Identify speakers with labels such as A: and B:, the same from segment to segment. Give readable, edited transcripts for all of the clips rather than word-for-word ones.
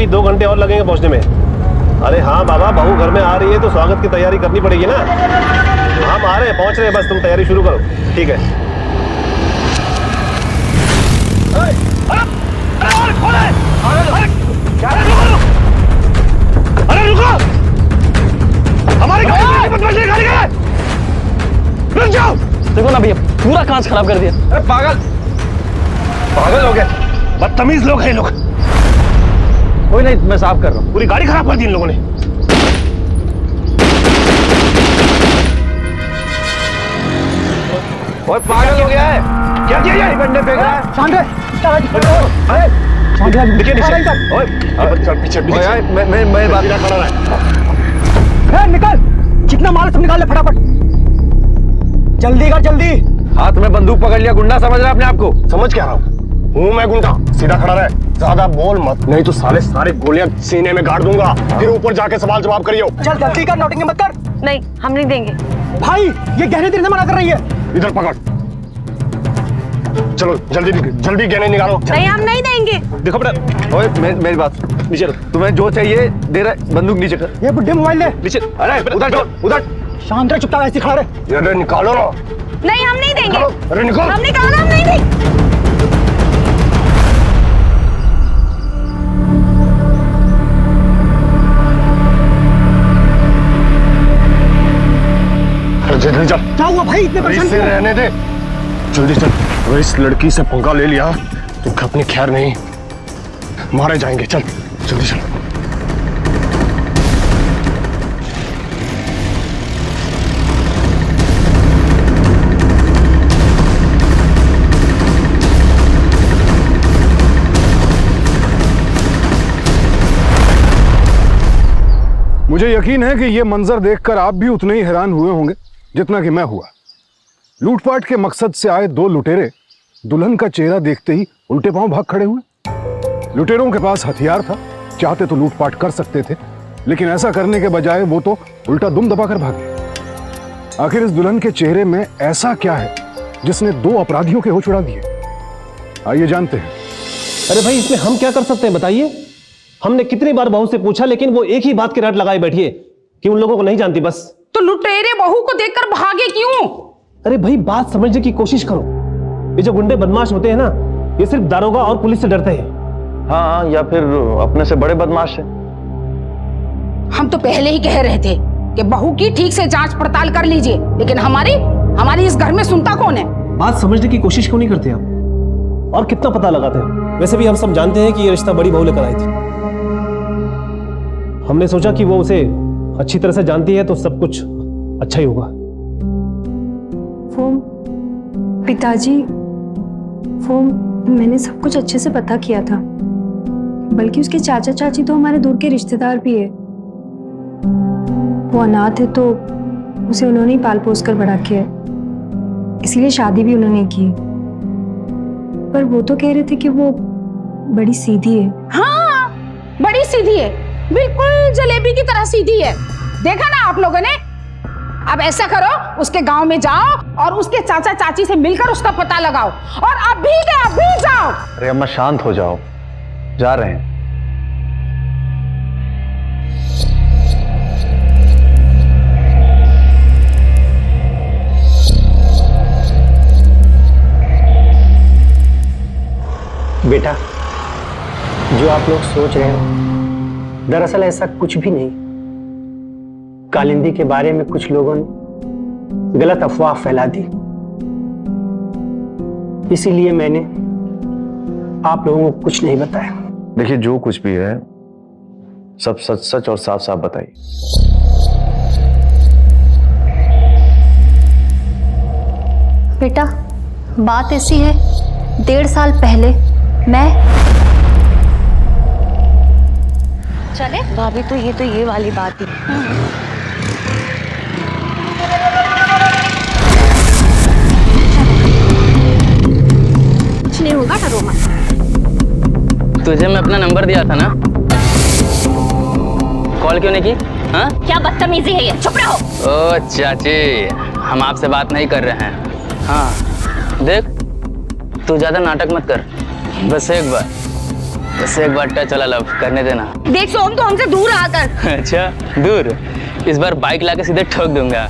A: अभी 2 घंटे और लगेंगे पहुंचने में। अरे हाँ बाबा, बहू घर में आ रही है तो स्वागत की तैयारी करनी पड़ेगी ना। हम आ रहे हैं, पहुंच रहे हैं, बस तुम तैयारी शुरू करो। ठीक है। अरे रुको, हमारी गाड़ी मत बचने, रुक जाओ।
B: देखो ना भैया, पूरा कांच खराब कर दिया।
A: अरे पागल हो गए, बदतमीज लोग हैं ये लोग।
B: कोई नहीं, मैं साफ कर रहा हूँ।
A: पूरी गाड़ी खराब कर दी इन लोगों ने।
B: और पागल हो गया है
A: क्या किया ये?
B: बंदे फेंक रहा है।
A: देखिए नीचे। चल पीछे
B: मैं बात
A: खड़ा रहा।
C: निकल, जितना माल सब निकाल ले फटाफट, जल्दी कर जल्दी।
B: हाथ में बंदूक पकड़ लिया, गुंडा समझ रहा है अपने आप को?
A: समझ क्या रहा हूँ मैं गुंडा? सीधा खड़ा रहे, ज्यादा बोल मत, नहीं तो सारे गोलियां सीने में गाड़ दूंगा। फिर ऊपर जाके सवाल जवाब करियो।
C: चल जल्दी कर, नौटंकी मत कर।
D: नहीं, हम नहीं देंगे।
C: भाई ये गहने देने से मना कर रही है।
A: इधर पकड़, चलो जल्दी गहने निकालो।
D: नहीं, हम नहीं देंगे।
A: देखो बेटा,
B: ओए मेरी बात
A: नीचे
B: तुम्हें जो चाहिए दे रहा, बंदूक नीचे कर।
C: ये बुड्ढे मोबाइल ले
A: नीचे। अरे उधर
C: शांत रह, चुपचाप ऐसे खड़ा रहे।
A: अरे निकालो ना।
D: नहीं, हम नहीं देंगे।
A: अरे निकालो।
D: हमने कहा ना, हम नहीं देंगे।
A: जल्दी चल।
C: क्या हुआ भाई, इतने परेशान
A: इसे
C: क्यों?
A: रहने दे, जल्दी चल। अगर इस लड़की से पंगा ले लिया तो अपनी खैर नहीं, मारे जाएंगे। चल जल्दी चल।
E: मुझे यकीन है कि यह मंजर देखकर आप भी उतने ही हैरान हुए होंगे जितना कि मैं हुआ। लूटपाट के मकसद से आए 2 लुटेरे दुल्हन का चेहरा देखते ही उल्टे पांव भाग खड़े हुए। लुटेरों के पास हथियार था, चाहते तो लूटपाट कर सकते थे, लेकिन ऐसा करने के बजाय वो तो उल्टा दुम दबाकर भागे। आखिर इस दुल्हन के चेहरे में ऐसा क्या है जिसने 2 अपराधियों के होश उड़ा दिए? आइए जानते हैं।
A: अरे भाई, इसमें हम क्या कर सकते हैं बताइए? हमने कितनी बार बहू से पूछा, लेकिन वो एक ही बात की रट लगाए बैठी है कि उन लोगों को नहीं जानती बस।
F: तो लुटेरे बहू को देखकर भागे क्यों?
A: अरे भाई, बात समझने की कोशिश करो। ये जो गुंडे बदमाश होते हैं ना, ये सिर्फ दारोगा और पुलिस से डरते हैं।
B: हाँ, या फिर अपने से बड़े बदमाश है।
F: हम तो पहले ही कह रहे थे कि बहू की ठीक से जांच पड़ताल कर लीजिए, लेकिन हमारी इस घर में सुनता कौन है?
A: बात समझने की कोशिश क्यों नहीं करते आप? और कितना पता लगाते हैं? वैसे भी हम सब जानते हैं कि ये रिश्ता बड़ी बहू लेकर आई थी। हमने सोचा कि वो उसे अच्छी तरह से जानती है तो सब कुछ अच्छा ही होगा।
G: वो पिताजी, वो मैंने सब कुछ अच्छे से पता किया था, बल्कि उसके चाचा चाची तो हमारे दूर के रिश्तेदार भी है। वो अनाथ है तो उसे उन्होंने ही पाल पोस कर बड़ा किया, इसीलिए शादी भी उन्होंने की। पर वो तो कह रहे थे कि वो बड़ी सीधी है।
F: हाँ, बड़ी सीधी है, बिल्कुल जलेबी की तरह सीधी है। देखा ना आप लोगों ने? अब ऐसा करो, उसके गांव में जाओ और उसके चाचा चाची से मिलकर उसका पता लगाओ, और अभी के अभी जाओ।
B: अरे अम्मा शांत हो जाओ, जा रहे हैं।
C: बेटा, जो आप लोग सोच रहे हो दरअसल ऐसा कुछ भी नहीं। कालिंदी के बारे में कुछ लोगों ने गलत अफवाह फैला दी, इसीलिए मैंने आप लोगों को कुछ नहीं बताया।
B: देखिए, जो कुछ भी है सब सच सच और साफ साफ बताइए।
H: बेटा, बात ऐसी है, 1.5 साल पहले मैं चले भाभी, तो ये वाली बात ही। कुछ नहीं होगा, डरो मत।
I: तुझे मैं अपना नंबर दिया था ना, कॉल क्यों नहीं की? हाँ,
H: क्या बदतमीजी है ये, चुप रहो।
I: ओ चाची, हम आपसे बात नहीं कर रहे हैं। हाँ देख, तू ज्यादा नाटक मत कर, बस एक बार बस एक बार टच वाला लव करने देना।
D: देख सोम, तो हमसे दूर आकर।
I: अच्छा दूर? इस बार बाइक लाके सीधे ठोक दूंगा,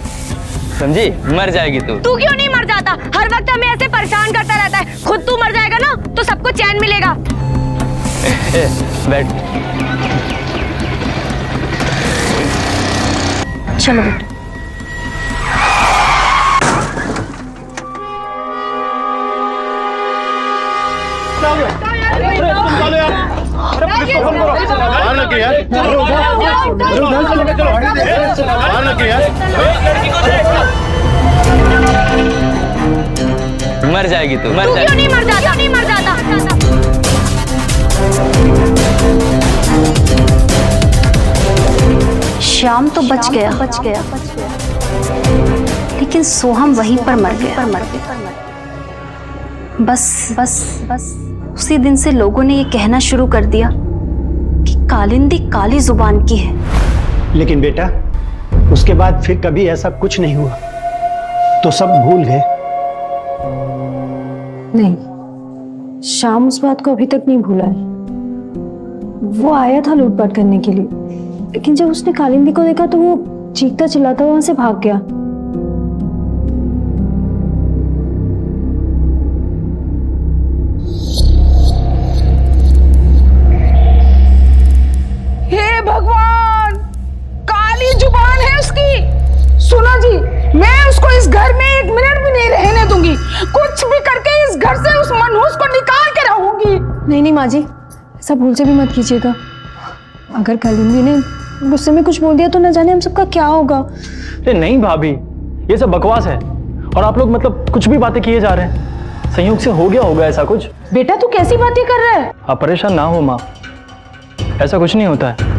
I: समझी? मर जाएगी तू।
D: तू क्यों नहीं मर जाता? हर वक्त हमें ऐसे परेशान करता रहता है। खुद तू मर जाएगा ना तो सबको चैन मिलेगा।
I: बैठ।
H: चलो बेटा।
I: मर जाएगी तू, मर
D: तू
I: जाएगी।
D: क्यों नहीं मर जाता? नहीं मर जाता।
H: श्याम तो बच गया, लेकिन सोहम वहीं पर मर गया। बस उसी दिन से लोगों ने ये कहना शुरू कर दिया कि कालिंदी काली जुबान की है।
C: लेकिन बेटा, उसके बाद फिर कभी ऐसा कुछ नहीं हुआ, तो सब भूल गए।
G: नहीं, श्याम उस बात को अभी तक नहीं भूला है। वो आया था लूटपाट करने के लिए, लेकिन जब उसने कालिंदी को देखा तो वो चीखता चिल्लाता वहां से भाग गया।
F: हे भगवान, काली जुबान है उसकी। सुनो जी, मैं उसको इस घर में एक मिनट भी नहीं रहने दूंगी। कुछ भी करके इस घर से उस मनहूस को निकाल के रहूंगी।
G: नहीं माँ जी, ऐसा भूल से भी मत कीजिएगा। अगर कालिंदी ने गुस्से में कुछ बोल दिया तो न जाने हम सबका क्या होगा।
J: अरे नहीं भाभी, ये सब बकवास है और आप लोग मतलब कुछ भी बातें किए जा रहे हैं। संयोग से हो गया होगा ऐसा कुछ।
F: बेटा तू कैसी बातें कर रहा है?
J: आप परेशान ना हो माँ, ऐसा कुछ नहीं होता है।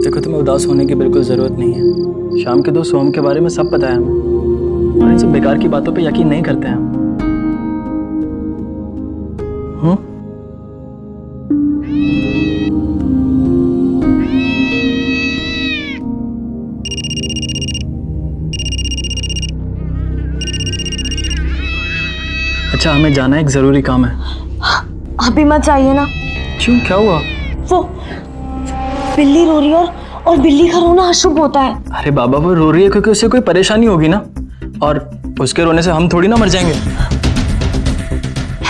J: देखो, तुम्हें उदास होने की बिल्कुल जरूरत नहीं है। शाम के दोस्त सोम के बारे में सब पता है हमें, और इन सब बेकार की बातों पे यकीन नहीं करते हैं हम। अच्छा, हमें जाना है, एक जरूरी काम है।
H: अभी मत जाइए ना।
J: क्यों, क्या हुआ?
H: वो बिल्ली रो रही है और बिल्ली का रोना अशुभ होता है।
J: अरे बाबा, वो रो रही है क्योंकि उसे कोई परेशानी होगी ना, और उसके रोने से हम थोड़ी ना मर जाएंगे।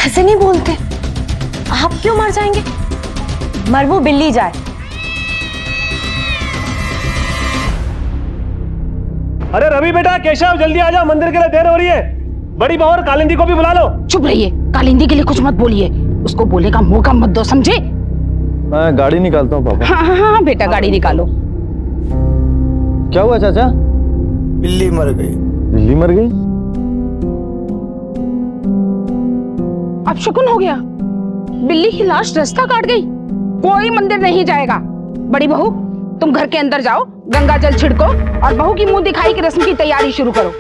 H: ऐसे नहीं बोलते। आप क्यों मर जाएंगे? मर वो बिल्ली जाए।
A: अरे रवि बेटा, केशव जल्दी आ जाओ, मंदिर के लिए देर हो रही है। बड़ी बहू और कालिंदी को भी बुला लो।
F: चुप रहिए, कालिंदी के लिए कुछ मत बोलिए। उसको बोले का मौका मत दो, समझे?
B: मैं गाड़ी निकालता हूँ पापा।
F: हाँ बेटा, गाड़ी निकालो।
B: क्या हुआ चाचा?
K: बिल्ली मर गई।
B: बिल्ली मर गई?
F: अब शकुन हो गया। बिल्ली की लाश रास्ता काट गई। कोई मंदिर नहीं जाएगा। बड़ी बहू, तुम घर के अंदर जाओ, गंगा जल छिड़को और बहू की मुंह दिखाई की रस्म की तैयारी शुरू करो।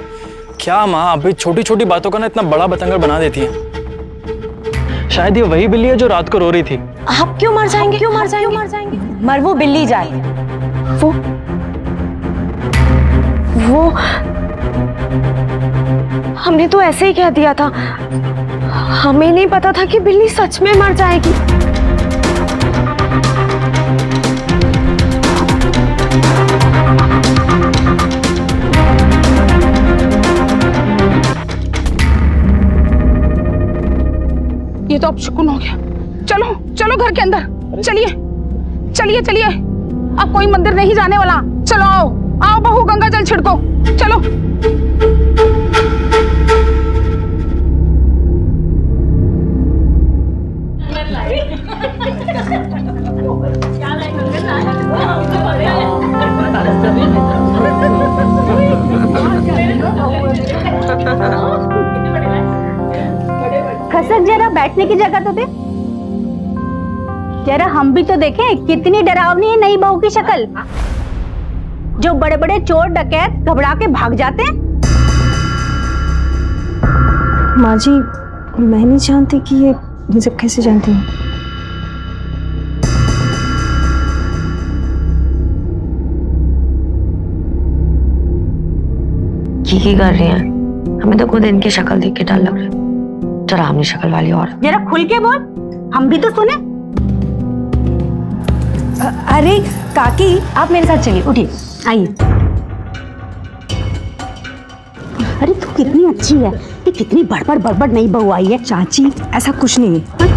J: क्या माँ, अभी छोटी छोटी बातों का ना इतना बड़ा बतंगड़ बना देती है। शायद ये वही बिल्ली है जो रात को रो रही थी।
H: आप क्यों मर जाएंगे? क्यों मर जाएंगे? मर वो बिल्ली जाए। वो हमने तो ऐसे ही कह दिया था। हमें नहीं पता था कि बिल्ली सच में मर जाएगी।
F: ये तो अब शकुन हो गया। चलो चलो घर के अंदर, चलिए चलिए चलिए। अब कोई मंदिर नहीं जाने वाला। चलो आओ आओ बहू, गंगा जल छिड़को, चलो।
H: खसक, जरा बैठने की जगह तो दे।
D: जरा हम भी तो देखें कितनी डरावनी है नई बहू की शक्ल, जो बड़े बड़े चोर डकैत घबरा के भाग जाते हैं।
G: माँ जी, मैं नहीं जानती कि ये सब कैसे जानती हूँ।
H: की कर रही हैं? हमें तो खुद इनकी शक्ल देख के डर लग रहा है। डरावनी शक्ल वाली औरत।
D: जरा खुल के बोल, हम भी तो सुने।
G: अरे काकी,
D: आप मेरे साथ चलिए, उठिए, आइए। अरे तू कितनी अच्छी है, ये कितनी बड़बड़ नई बहू आई है।
G: चाची ऐसा कुछ नहीं है।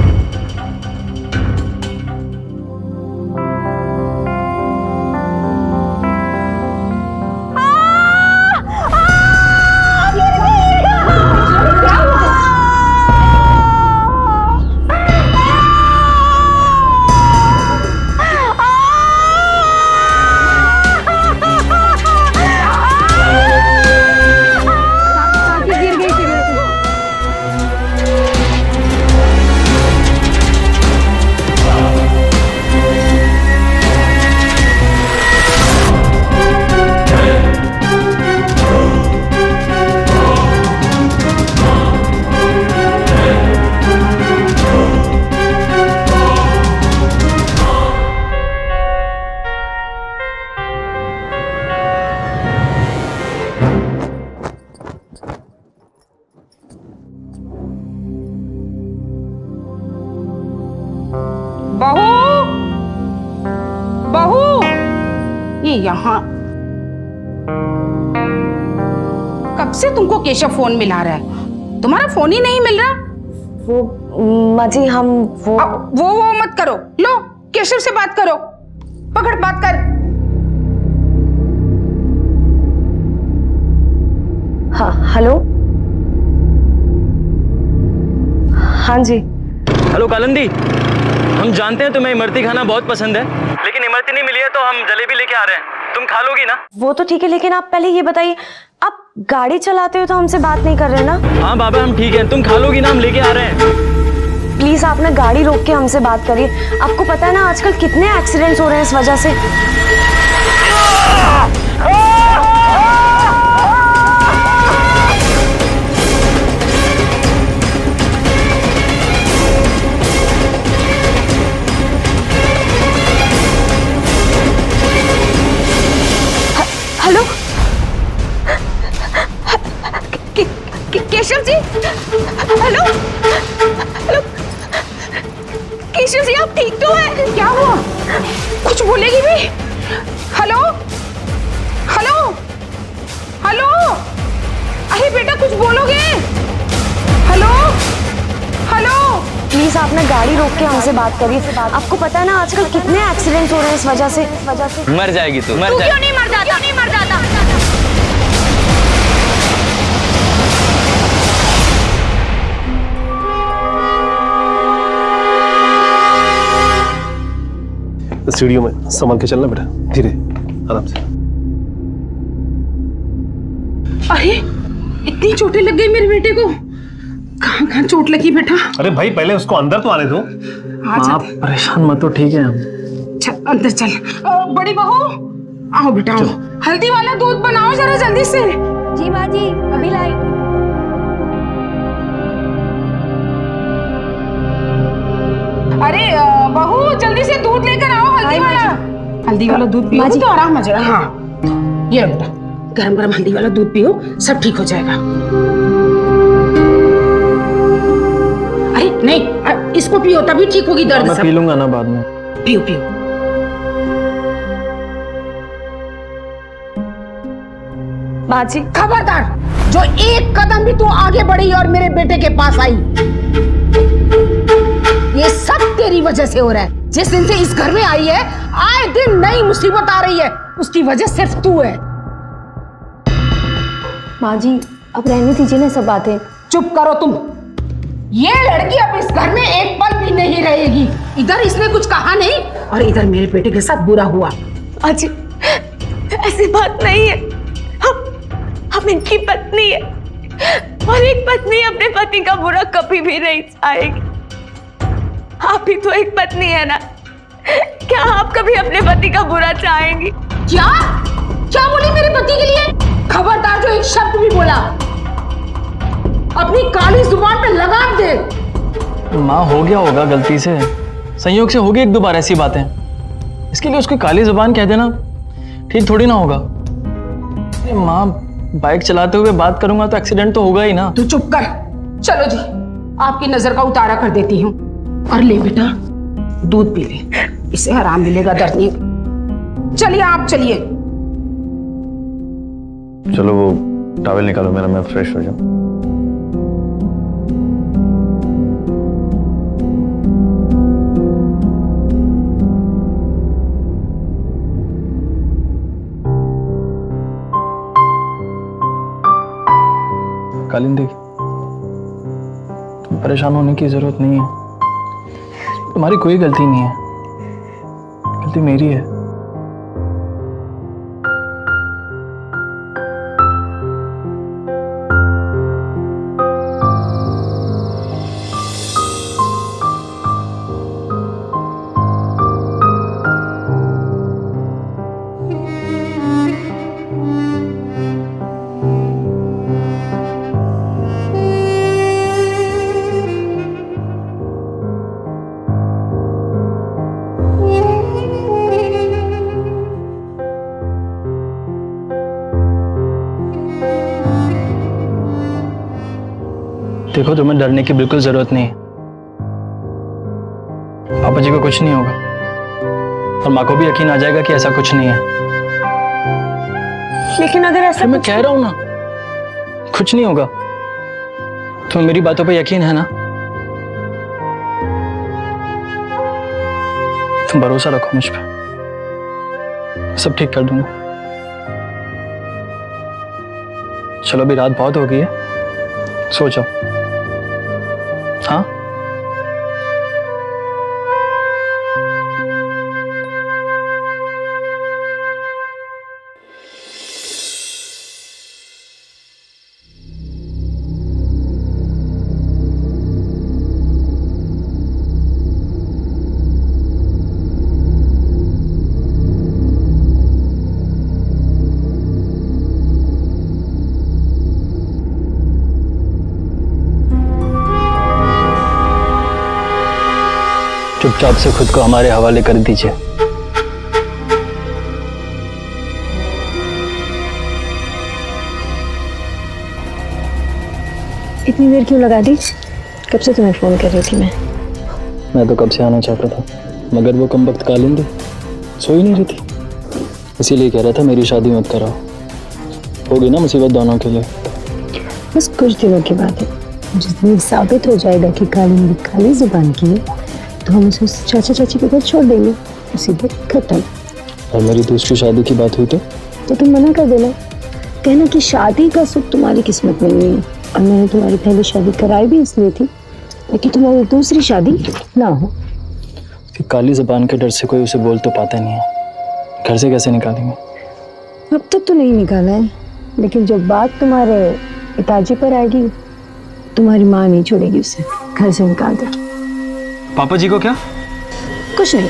F: बहू, बहू, ये यहाँ कब से तुमको केशव फोन मिला रहा है? तुम्हारा फोन ही नहीं मिल रहा।
H: वो माँ जी, हम
F: वो मत करो। लो केशव से बात करो, पकड़ बात कर।
H: हाँ, हेलो। हाँ जी।
I: हेलो कालिंदी, हम जानते हैं तुम्हें इमरती खाना बहुत पसंद है, लेकिन इमरती नहीं मिली है तो हम जलेबी लेके आ रहे हैं। तुम खा लोगी ना?
H: वो तो ठीक है, लेकिन आप पहले ये बताइए, आप गाड़ी चलाते हो तो हमसे बात नहीं कर रहे ना?
I: हाँ बाबा, हम ठीक है। तुम खा लोगी ना? हम लेके आ रहे हैं।
H: प्लीज आप ना गाड़ी रोक के हमसे बात करिए। आपको पता है ना आजकल कितने एक्सीडेंट्स हो रहे हैं इस वजह से। Hello,
D: Keshav ji, hello hello, Keshav ji आप ठीक तो हैं?
F: क्या हुआ? कुछ बोलेगी भी? हेलो हेलो हेलो, अरे बेटा कुछ बोलोगे? हेलो हेलो,
H: प्लीज आप ना गाड़ी रोक के हमसे बात करिए। आपको पता है ना आजकल कितने एक्सीडेंट्स हो रहे हैं इस वजह से।
I: मर जाएगी तू, मर
D: तू
I: जाएगी।
D: क्यों नहीं मर जाता? नहीं मर जाता।
A: सीढ़ियों में संभल के चलना बेटा, धीरे आराम से।
F: अरे इतनी चोटें लग गई मेरे बेटे को। कहाँ कहाँ चोट लगी बेटा?
A: अरे भाई पहले उसको अंदर तो आने दो।
J: आप परेशान मत हो, ठीक है हम।
F: चल अंदर चल। बड़ी बहू आओ बेटा, आओ। हल्दी वाला दूध बनाओ जरा जल्दी से।
G: जी माँ जी, अभी लाई।
F: अरे बहू जल्दी से दूध लेकर आओ, हल्दी वाला। हल्दी वाला दूध पियो तो आराम आ जाएगा। हाँ ये बेटा, गरम गरम हल्दी वाला दूध पियो, सब ठीक हो जाएगा। अरे नहीं, इसको पियो तभी ठीक होगी दर्द।
J: मैं
F: सब
J: पी लूंगा ना बाद में।
F: पियो पियो।
H: माँ जी,
F: खबरदार, जो एक कदम भी तू आगे बढ़ी और मेरे बेटे के पास आई, ये सब तेरी वजह से हो रहा है। जिस दिन से इस घर में आई है, आए दिन नई मुसीबत आ रही है, उसकी वजह सिर्फ तू है।
G: माँ जी, अब रहने दीजिए ना सब बातें।
F: चुप करो तुम। ये लड़की अब इस घर में एक पल भी नहीं रहेगी। इधर इसने कुछ कहा नहीं और इधर मेरे बेटे के साथ बुरा हुआ।
D: अजी ऐसी बात नहीं है, हम इनकी पत्नी है और एक पत्नी अपने पति का बुरा कभी भी नहीं चाहेगी। आप ही तो एक पत्नी है ना। क्या आप कभी अपने पति का बुरा चाहेंगी?
F: क्या क्या बोली मेरे पति के लिए? खबरदार जो एक शब्द भी बोला, अपनी काली जुबान पे लगाम दे।
J: माँ हो गया होगा गलती से, संयोग से होगी एक दो बार ऐसी बातें, इसके लिए उसको काली जुबान कह देना ठीक थोड़ी ना होगा। अरे माँ, बाइक चलाते हुए बात करूंगा तो एक्सीडेंट तो होगा ही ना।
F: तू चुप कर। चलो जी, आपकी नजर का उतारा कर देती हूँ। और ले बेटा, दूध पी ले, इससे आराम मिलेगा, दर्द नहीं। चलिए आप चलिए।
B: चलो वो टॉवेल निकालो मेरा, मैं फ्रेश हो जाऊं।
J: कालिंदी, तुम परेशान होने की जरूरत नहीं है, तुम्हारी कोई गलती नहीं है, गलती मेरी है। देखो, तुम्हें डरने की बिल्कुल जरूरत नहीं है। पापा जी को कुछ नहीं होगा और माँ को भी यकीन आ जाएगा कि ऐसा कुछ नहीं है।
D: लेकिन अगर ऐसा
J: मैं कह रहा हूं ना, कुछ नहीं होगा। तुम्हें मेरी बातों पे यकीन है ना? तुम भरोसा रखो मुझ पे, सब ठीक कर दूंगा। चलो, अभी रात बहुत हो गई है, सो जाओ। हाँ, चुपचाप से खुद को हमारे हवाले कर दीजिए।
G: इतनी देर क्यों लगा दी? कब से तुम्हें फोन कर रही थी
J: मैं तो कब से आना चाहता था, मगर वो कमबख्त कालिंदी सो ही नहीं रही थी, इसीलिए कह रहा था मेरी शादी मत कराओ, होगी ना मुसीबत दोनों के लिए।
G: बस कुछ दिनों की बात है, जिस दिन साबित हो जाएगा कि कालिंदी काली जुबान की है तो हम उसे चाचा चाची के घर छोड़ देंगे, उसी पर खत्म।
J: और मेरी दूसरी शादी की बात हुई तो
G: तुम मना कर देना, कहना कि शादी का सुख तुम्हारी किस्मत में नहीं है, और मैंने तुम्हारी पहली शादी कराई भी इसलिए थी ताकि तुम्हारी दूसरी शादी ना हो।
J: कि काली जुबान के डर से कोई उसे बोल तो पाता नहीं है, घर से कैसे निकालेंगे?
G: अब तक तो नहीं निकाला है, लेकिन जब बात तुम्हारे पिताजी पर आएगी, तुम्हारी माँ नहीं छोड़ेगी उसे, घर से निकाल दे।
J: पापा जी को क्या?
G: कुछ नहीं,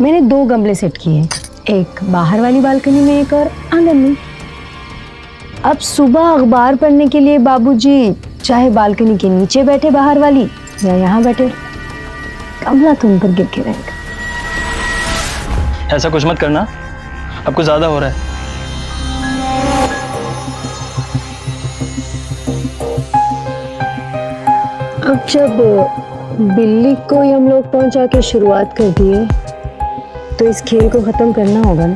G: मैंने 2 गमले सेट किए हैं, एक बाहर वाली बालकनी में, एक और आंगन में। अब सुबह अखबार पढ़ने के लिए बाबूजी चाहे बालकनी के नीचे बैठे बाहर वाली या यहाँ बैठे, गमला तो उन पर गिर के रहेगा।
J: ऐसा कुछ मत करना, अब कुछ ज्यादा हो रहा है।
G: अब जब बिल्ली को ही हम लोग पहुंचा के शुरुआत कर दिए तो इस खेल को खत्म करना होगा ना।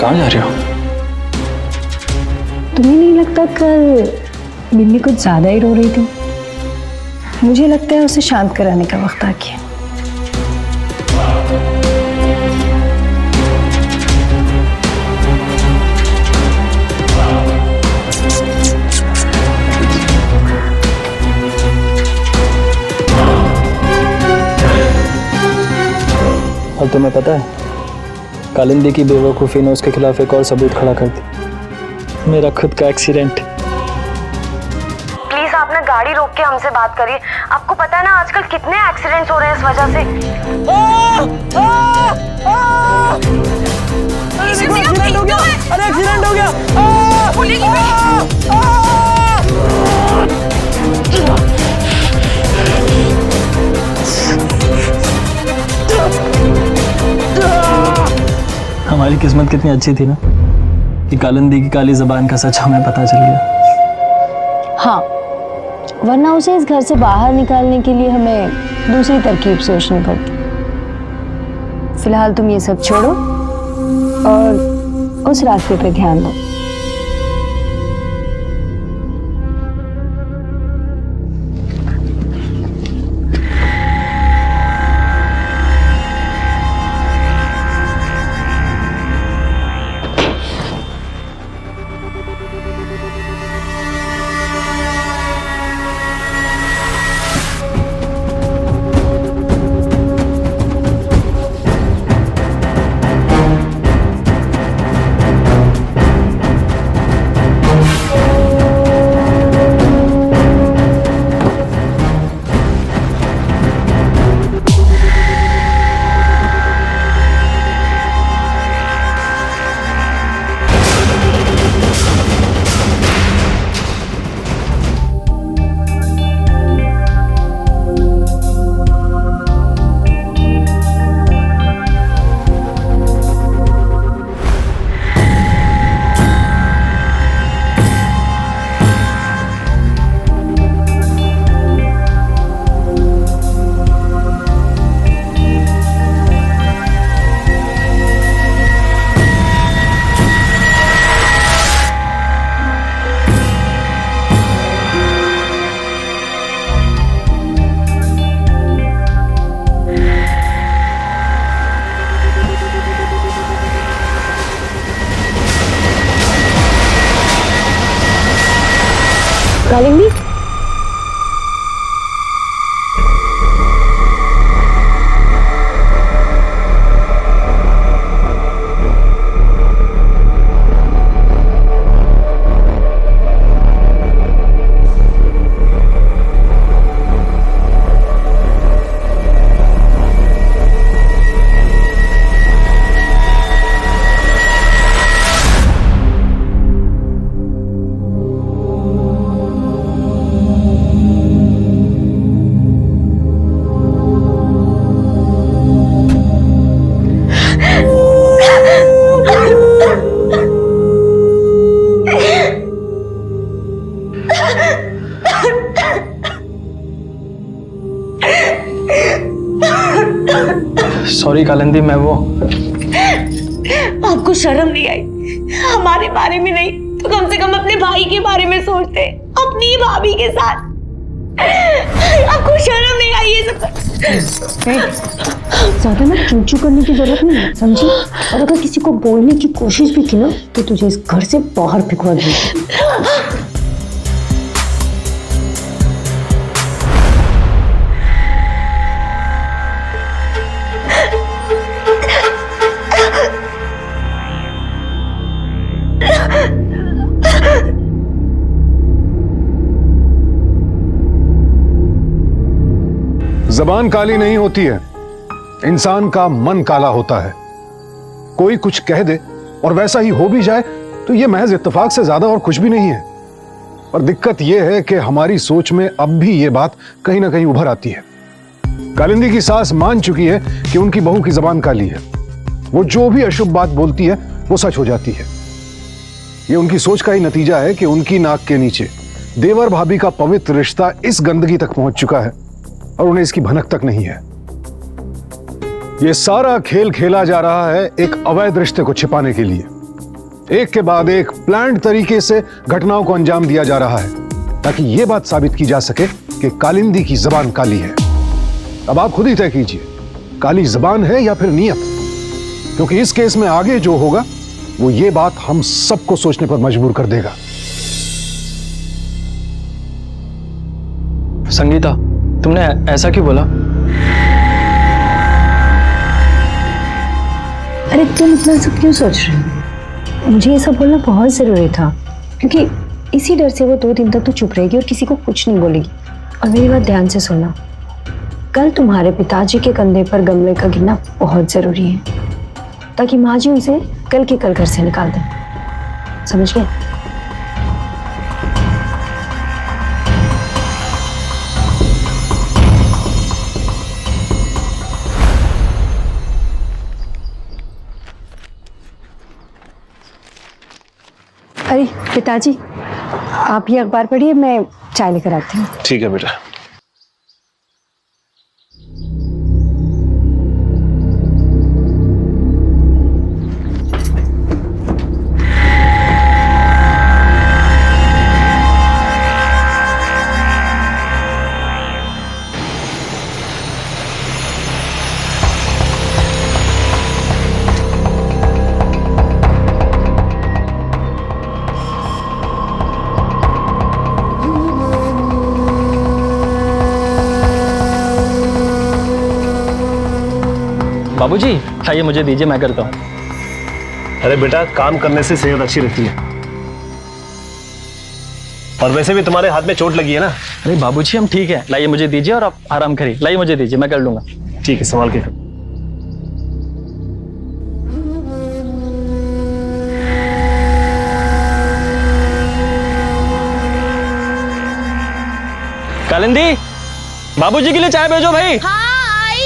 J: कहाँ जा रहे हो?
G: तुम्हें नहीं लगता कल बिल्ली कुछ ज्यादा ही रो रही थी? मुझे लगता है उसे शांत कराने का वक्त आ गया।
J: अब तुम्हें पता है, कालिंदी की बेवकूफ़ी ने उसके खिलाफ एक और सबूत खड़ा कर दी। मेरा खुद का एक्सीडेंट।
H: प्लीज आप ना गाड़ी रोक के हमसे बात करिए। आपको पता है ना आजकल कितने एक्सीडेंट्स हो रहे हैं इस वजह से।
I: एक्सीडेंट हो गया, अरे एक्सीडेंट हो गया।
J: हमारी किस्मत कितनी अच्छी थी ना कि कालिंदी की काली जबान का सच हमें पता चल गया।
G: हाँ, वरना उसे इस घर से बाहर निकालने के लिए हमें दूसरी तरकीब सोचनी पड़ती। फिलहाल तुम ये सब छोड़ो और उस रास्ते पे ध्यान दो। कालिंदी,
J: सॉरी कालिंदी, मैं वो
D: आपको शर्म नहीं आई? हमारे बारे में नहीं तो कम से कम अपने भाई के बारे में सोचते, अपनी भाभी के साथ। आपको शर्म नहीं आई ये सब?
G: ज्यादा ना चूचू करने की जरूरत नहीं है, समझी? और अगर किसी को बोलने की कोशिश भी की ना तो तुझे इस घर से बाहर फेंकवा दूंगी।
E: जबान काली नहीं होती है, इंसान का मन काला होता है। कोई कुछ कह दे और वैसा ही हो भी जाए तो यह महज इत्तेफाक से ज्यादा और कुछ भी नहीं है। और दिक्कत यह है कि हमारी सोच में अब भी यह बात कहीं ना कहीं उभर आती है। कालिंदी की सास मान चुकी है कि उनकी बहू की जबान काली है। वो जो भी अशुभ बात बोलती है वो सच हो जाती है। ये उनकी सोच का ही नतीजा है कि उनकी नाक के नीचे देवर भाभी का पवित्र रिश्ता इस गंदगी तक पहुंच चुका है और उन्हें इसकी भनक तक नहीं है। यह सारा खेल खेला जा रहा है एक अवैध रिश्ते को छिपाने के लिए। एक के बाद एक प्लान्ड तरीके से घटनाओं को अंजाम दिया जा रहा है ताकि यह बात साबित की जा सके कि कालिंदी की जबान काली है। अब आप खुद ही तय कीजिए, काली जबान है या फिर नियत, क्योंकि इस केस में आगे जो होगा वो ये बात हम सबको सोचने पर मजबूर कर देगा।
J: संगीता, तुमने ऐसा क्यों बोला?
G: अरे तुम इतना सब क्यों सोच रहे हो? मुझे ये सब बोलना बहुत जरूरी था। क्योंकि इसी डर से वो 2 दिन तक तो चुप रहेगी और किसी को कुछ नहीं बोलेगी। और मेरी बात ध्यान से सुनना, कल तुम्हारे पिताजी के कंधे पर गमले का गिरना बहुत जरूरी है, ताकि माँ जी उसे कल के कल घर से निकाल दें। समझ गए? अरे पिताजी, आप ये अखबार पढ़िए, मैं चाय लेकर आती हूँ।
A: ठीक है बेटा।
J: बाबूजी खाइए, मुझे दीजिए, मैं करता हूँ।
A: अरे बेटा, काम करने से सेहत अच्छी रहती है। और वैसे भी तुम्हारे हाथ में चोट लगी है ना।
J: अरे बाबूजी हम ठीक है, लाइए मुझे दीजिए और आप आराम करिए। लाइए मुझे दीजिए, मैं कर लूंगा।
A: ठीक है, संभाल के।
J: कालिंदी, बाबूजी के लिए चाय भेजो भाई।
D: हाँ आई।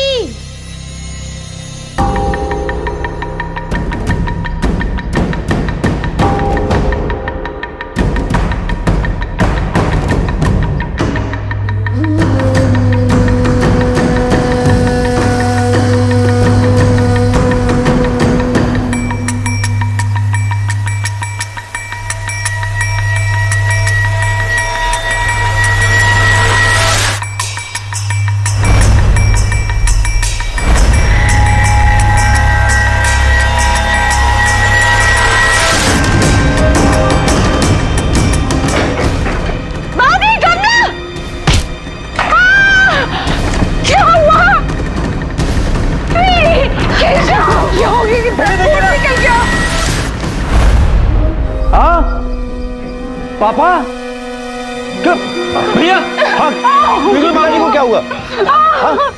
B: पापा, भैया, हाँ, बिल्कुल माजी को क्या हुआ? हाँ?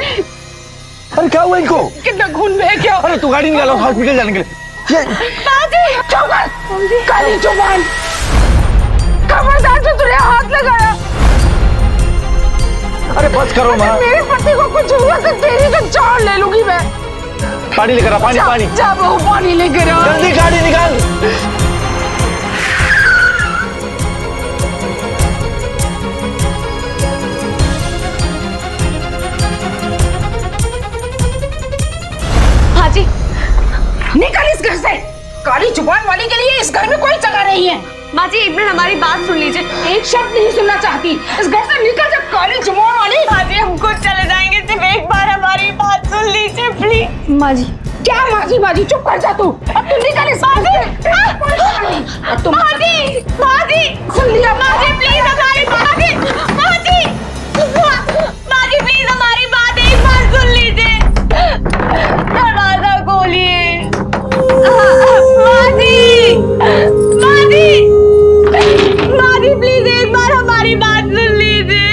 B: अरे क्या हुआ इनको?
F: कितना खून बह गया।
B: अरे तू गाड़ी निकालो हॉस्पिटल जाने के लिए।
F: काली जुबान, खबरदार जो तुझे हाथ लगाया।
B: अरे बस करो माँ।
F: मेरे पति को कुछ हुआ तो तेरी तो जान ले लूंगी मैं।
B: पानी लेकर आ, पानी पानी।
F: जा बहू, पानी लेकर आ।
B: जल्दी गाड़ी निकाल।
D: भाजी,
F: निकल इस घर से। काली जुबान वाली के लिए इस घर में कोई जगह नहीं है।
D: माँ जी एक मिनट हमारी बात सुन लीजिए।
F: एक शब्द नहीं सुनना चाहती। इस घर से निकल जा काली जुबान वाली।
D: माँ जी हम खुद चले जाएंगे, सिर्फ एक बार हमारी बात सुन लीजिए प्लीज।
G: माँ जी,
F: क्या माजी बाजी, चुप कर जा तू। अब तू निकल इस घर से। अब तुम
D: माजी, माजी
F: सुन लिया।
D: माजी प्लीज हमारी माजी, माजी माजी प्लीज हमारी बात एक बार सुन लीजिए। दरवाजा खोलिए। माजी, माजी, माजी प्लीज एक बार हमारी बात सुन लीजिए।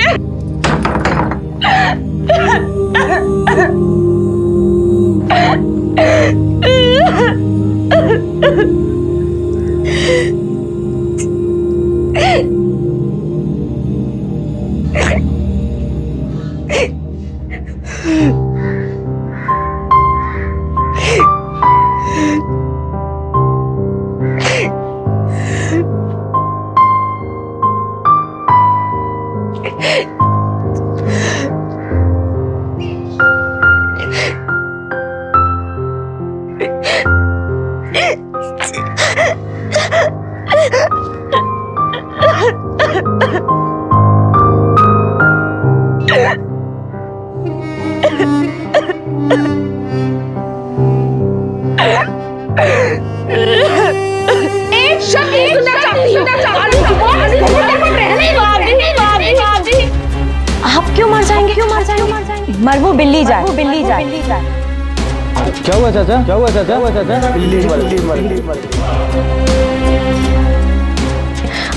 F: एक शब्द नहीं सुनना चाहती हूँ।
D: आप क्यों मर जाएंगे? क्यों मर जाएंगे? मर वो बिल्ली जाए, वो बिल्ली जाए।
J: क्या हुआ चाचा? क्या हुआ चाचा?
K: बिल्ली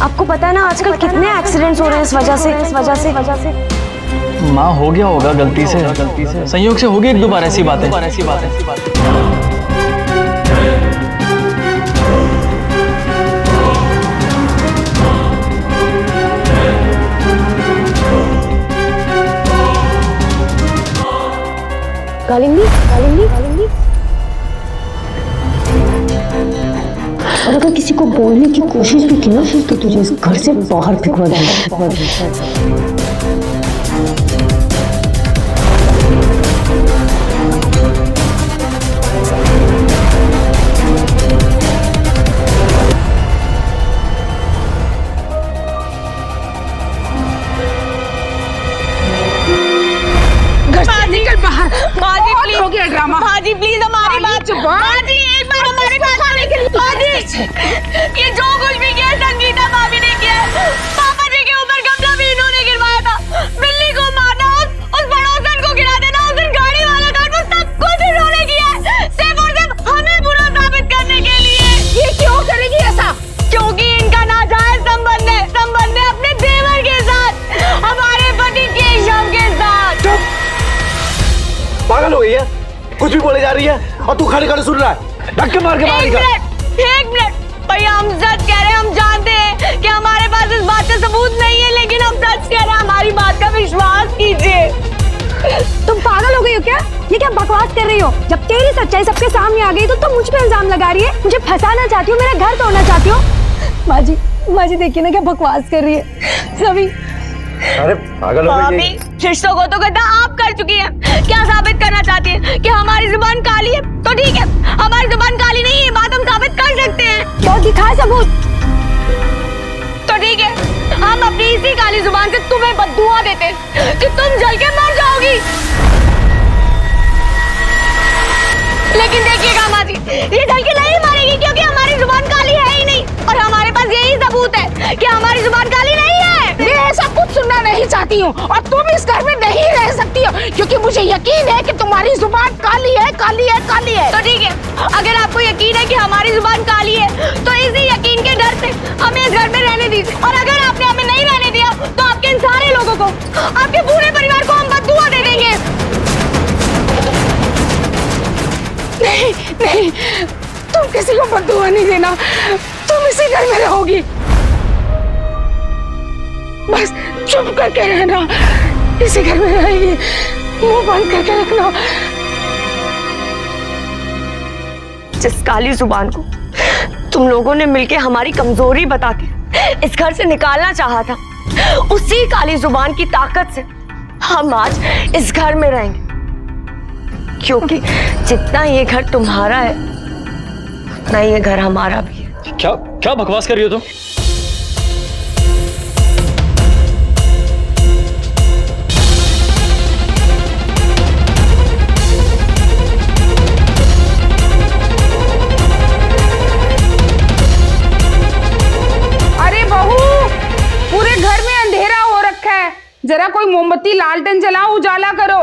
H: आपको पता है ना आजकल कितने एक्सीडेंट्स हो रहे हैं इस वजह से।
J: माँ हो गया होगा गलती से संयोग से होगी एक दो बार ऐसी बातें।
D: कालिंदी और अगर किसी को बोलने की कोशिश भी की ना तो तुझे इस घर से बाहर फेंकवा दूंगा।
F: बाजी प्लीज हो गया ड्रामा।
D: बाजी प्लीज हमारी बात बाजी एक बार हमारी बात सुनने के लिए। बाजी ये जो कुछ भी किया संगीता भाभी ने किया। पापा जी के ऊपर गमला भी इन्होंने गिरवाया था। बिल्ली को मारना, उस पड़ोसन को गिरा देना, उस दिन गाड़ी वाला काटना, सब कुछ इन्होंने किया सिर्फ और सिर्फ हमें बुरा साबित करने के लिए।
F: ये क्यों करेगी ऐसा?
D: क्योंकि इनका नाजायज संबंध है अपने देवर के साथ, हमारे पति केशव के साथ।
B: पागल हो गई है, कुछ भी बोले जा रही है और तू खड़े खड़े सुन रहा है। धक्के मार के बाहर निकल।
D: एक मिनट भैया, हम सच कह रहे हैं। हम जानते हैं कि हमारे पास इस बात का सबूत नहीं है, लेकिन हम सच कह रहे हैं। हमारी बात का विश्वास कीजिए।
G: तुम पागल हो गई हो क्या? ये क्या बकवास कर रही हो? जब तेरी सच्चाई सबके सामने आ गई तो तुम मुझ पे इल्जाम लगा रही है, मुझे फंसाना चाहती हो, मेरा घर तोड़ना चाहती हो। माजी देखिए ना क्या बकवास कर रही है सभी।
B: अरे पागल हो गई।
D: रिश्तों को तो गद्दा आप कर चुकी हैं। क्या साबित करना चाहती है कि हमारी जुबान काली है? तो ठीक है, हमारी जुबान काली नहीं है, बात हम साबित कर सकते हैं।
G: तो दिखा सबूत।
D: तो ठीक है, हम अपनी इसी काली जुबान से तुम्हें बद्दुआ देते हैं कि तुम जल के मर जाओगी। लेकिन देखिएगा माँ जी, ये जल के नहीं मरेगी, क्योंकि हमारी जुबान काली है ही नहीं, और हमारे पास यही सबूत है कि हमारी जुबान काली नहीं है।
F: मैं सब कुछ सुनना नहीं चाहती हूँ और तुम इस घर में नहीं रह सकती हो, क्योंकि मुझे यकीन है कि तुम्हारी जुबान काली है।
D: तो ठीक है, अगर आपको यकीन है कि हमारी जुबान काली है, तो इसी यकीन के डर से हमें इस घर में रहने दीजिए। और अगर आपने हमें नहीं रहने दिया, तो आपके इन सारे लोगों को, आपके पूरे परिवार को हम बद्दुआ दे देंगे।
F: नहीं, तुम किसी को बद्दुआ नहीं देना। तुम इसी घर में रहोगी, बस चुप करके रहना। इसी घर में रहेगी, मुंह बंद करके रखना।
D: जिस काली जुबान को तुम लोगों ने मिलके हमारी कमजोरी बता के इस घर से निकालना चाहा था, उसी काली जुबान की ताकत से हम आज इस घर में रहेंगे। क्योंकि जितना ये घर तुम्हारा है, उतना ये घर हमारा भी है।
J: क्या बकवास कर रही हो तुम?
F: अरे बहू, पूरे घर में अंधेरा हो रखा है, जरा कोई मोमबत्ती लालटेन जलाओ, उजाला करो।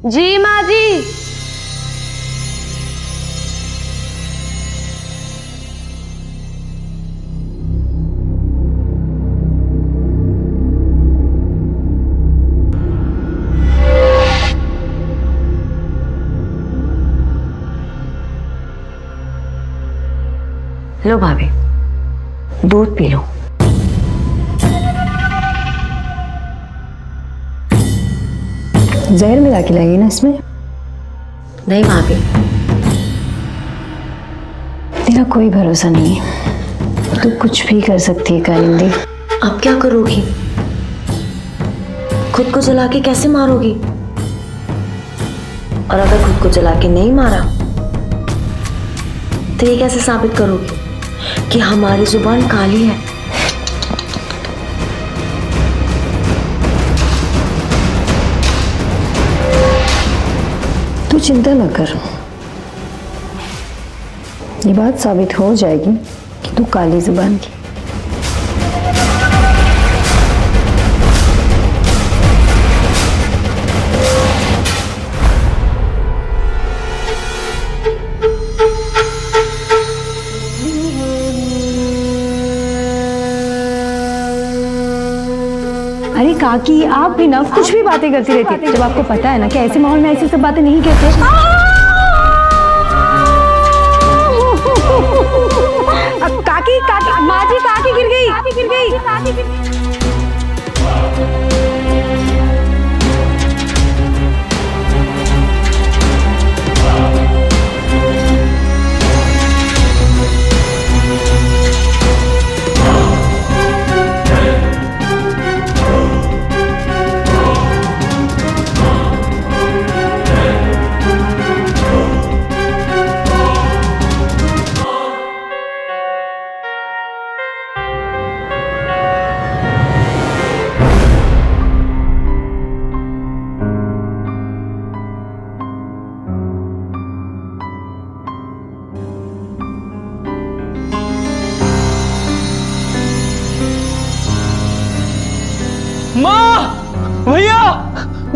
D: जी माँ जी। लो भाभी, दूध पी लो।
G: जहर मिला के लाएगी ना इसमें?
D: नहीं भाभी,
G: तेरा कोई भरोसा नहीं है, तू कुछ भी कर सकती है कालिंदी।
D: अब क्या करोगी? खुद को जला के कैसे मारोगी? और अगर खुद को जला के नहीं मारा, तो ये कैसे साबित करोगी कि हमारी जुबान काली है?
G: तू चिंता न कर, ये बात साबित हो जाएगी कि तू काली जुबान की। अरे काकी, आप भी ना कुछ भी बातें करती रहती है, जब आपको पता है ना कि ऐसे माहौल में ऐसी सब बातें नहीं कहते। काकी काकी, माँ जी काकी गिर गई, काकी गिर गई, काकी गिर गई।
J: माँ, भैया,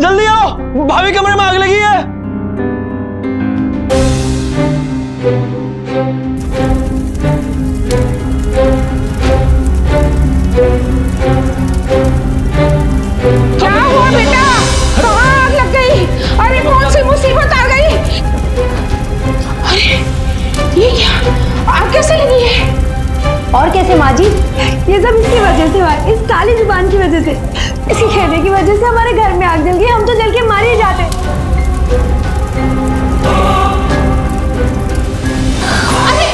J: जल्दी आओ, भाभी कमरे में आग लगी है।
F: क्या हुआ बेटा? कहाँ आग लग गई? अरे कौन सी मुसीबत आ गई? अरे ये क्या? आग कैसे लगी है?
G: और कैसे माँ जी? ये सब इसकी वजह से हुआ, इस काली जुबान की वजह से, इसके कहने की वजह से हमारे घर में आग जल गई, हम तो जल के मारे जाते।
F: अरे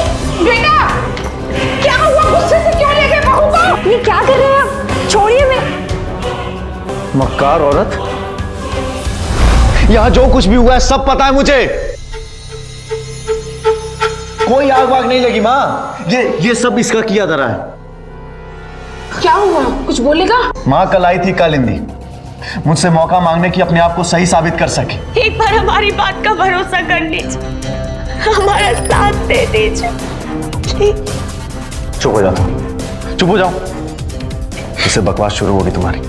F: बेटा, क्या हुआ? गुस्से से क्यों ले गए बहू को?
G: ये क्या कर रहे हैं आप? छोड़िए मैं।
B: मक्कार औरत, यहाँ जो कुछ भी हुआ है सब पता है मुझे। कोई आग वाग नहीं लगी माँ, ये सब इसका किया धरा है।
F: क्या हुआ? कुछ बोलेगा?
B: माँ कल आई थी कालिंदी, मुझसे मौका मांगने की, अपने आप को सही साबित कर सके।
D: एक बार हमारी बात का भरोसा कर लीजिए, हमारा साथ दे दीजिए।
B: चुप हो जाओ, चुप हो जाओ, इससे बकवास शुरू होगी तुम्हारी।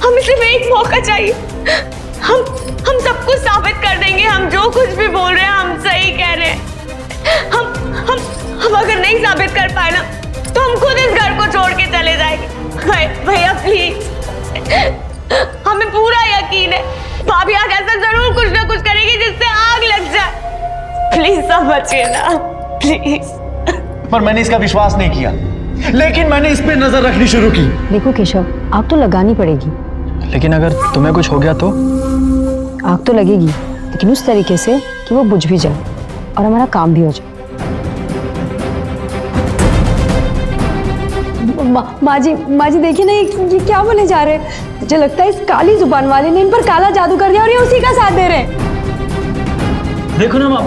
D: हमें सिर्फ एक मौका चाहिए, हम सब कुछ साबित कर देंगे। हम जो कुछ भी बोल रहे हैं हम सही कह रहे हैं। हम अगर नहीं साबित कर पाए ना तो हम खुद इस घर को छोड़ के चले जाएंगे। भैया प्लीज, हमें पूरा यकीन है भाभी आगे ऐसा जरूर कुछ ना कुछ करेगी जिससे आग लग जाए। प्लीज समझिए ना, प्लीज।
B: पर मैंने इसका विश्वास नहीं किया, लेकिन मैंने इस पे नजर रखनी शुरू की।
G: देखो केशव, आग तो लगानी पड़ेगी,
J: लेकिन अगर तुम्हें कुछ हो गया तो?
G: आग तो लगेगी, लेकिन उस तरीके से कि वो बुझ भी जाए और हमारा काम भी हो जाए। माँ जी देखिए ना, ये क्या बोले जा रहे हैं? मुझे लगता है इस काली जुबान वाले ने इन पर काला जादू कर दिया और ये उसी का साथ दे रहे हैं।
J: देखो ना माँ,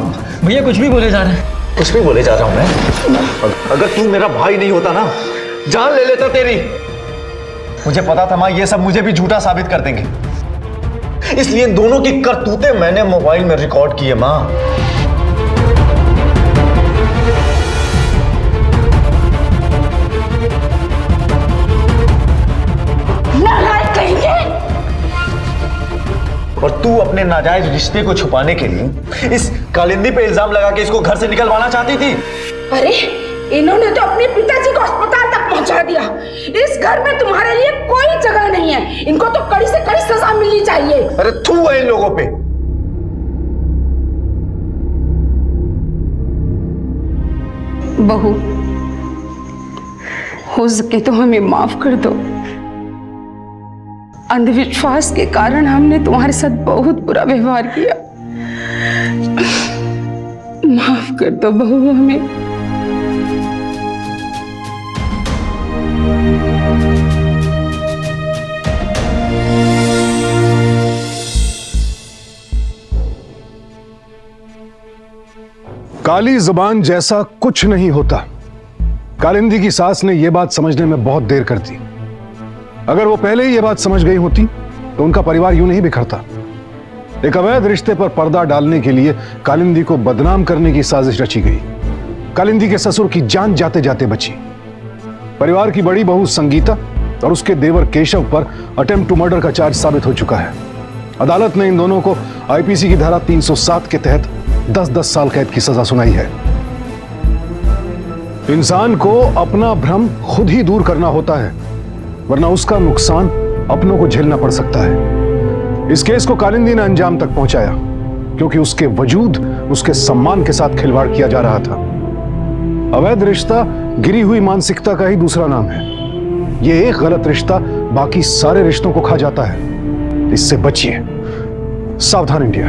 J: भैया कुछ भी बोले जा रहे हैं।
B: कुछ भी बोले जा रहा हूं मैं? अगर तू मेरा भाई नहीं होता ना, जान ले लेता तेरी। मुझे पता था माँ ये सब मुझे भी झूठा साबित कर देंगे, इसलिए इन दोनों की करतूतें मैंने मोबाइल में रिकॉर्ड की है माँ। और तू अपने नाजायज रिश्ते को छुपाने के लिए इस कालिंदी पे इल्जाम लगा के इसको घर से निकलवाना चाहती थी।
F: अरे इन्होंने तो अपने पिताजी को अस्पताल तक पहुंचा दिया। इस घर में तुम्हारे लिए कोई जगह नहीं है। इनको तो कड़ी से कड़ी सजा मिलनी चाहिए।
B: अरे थू है इन लोगों पे।
F: बहू, हो सके तो हमें माफ कर दो। अंधविश्वास के कारण हमने तुम्हारे साथ बहुत बुरा व्यवहार किया। माफ कर दो बहू हमें।
E: काली जुबान जैसा कुछ नहीं होता। कालिंदी की सास ने यह बात समझने में बहुत देर कर दी। अगर वो पहले ही यह बात समझ गई होती तो उनका परिवार यूं नहीं बिखरता। एक अवैध रिश्ते पर पर्दा डालने के लिए कालिंदी को बदनाम करने की साजिश रची गई। कालिंदी के ससुर की जान जाते जाते बची। परिवार की बड़ी बहू संगीता और उसके देवर केशव पर अटेम्प्ट टू मर्डर का चार्ज साबित हो चुका है। अदालत ने इन दोनों को आईपीसी की धारा 307 के तहत 10-10 साल कैद की सजा सुनाई है। इंसान को अपना भ्रम खुद ही दूर करना होता है। वरना उसका नुकसान अपनों को झेलना पड़ सकता है। इस केस को कालिंदी ने अंजाम तक पहुंचाया क्योंकि उसके वजूद, उसके सम्मान के साथ खिलवाड़ किया जा रहा था। अवैध रिश्ता गिरी हुई मानसिकता का ही दूसरा नाम है। यह एक गलत रिश्ता बाकी सारे रिश्तों को खा जाता है। इससे बचिए। सावधान इंडिया।